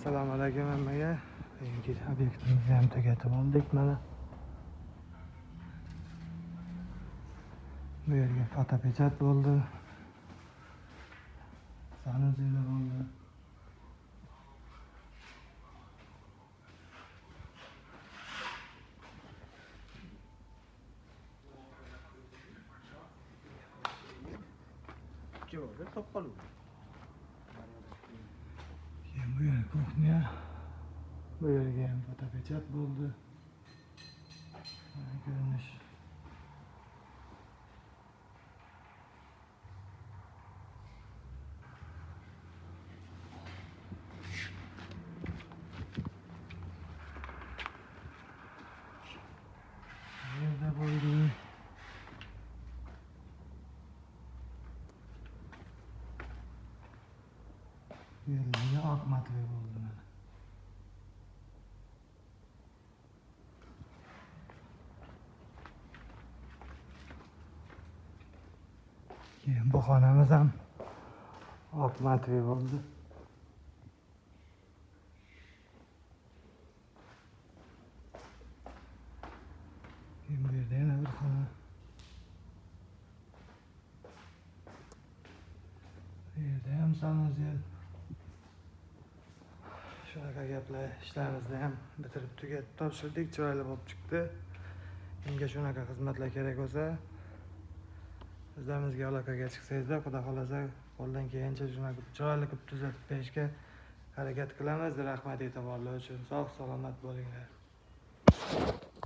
Assalomu alaykum hammaga. Bugungi obyektimizni ham tugatib oldik mana. Bu yerga fotopechat bo'ldi. Sanusiyalar bo'ldi. Keyin bu yer kuxnya. Bu yerga ham fotopechat bo'ldi. Mana ko'rinish. Bu yerda bo'ldi. Bu yerga oq matli bo'ldi mana. Keyin bu xonamiz ham oq matli bo'ldi. Keyin bu yerda yana bir xona. Bu yerda ham sanusiya. Shunaqa gaplar, ishlarimizni ham bitirib tugatib topshirdik, chiroyli bo'lib chiqdi. Kimga shunaqa xizmatlar kerak bo'lsa, bizlarimizga aloqaga chiqsangizlar, xudo xolasa qo'ldan kelgancha shunaqa chiroyli qilib tuzatib berishga harakat qilamiz. Rahmat e'tiborlar uchun. Sog' salomat bo'linglar.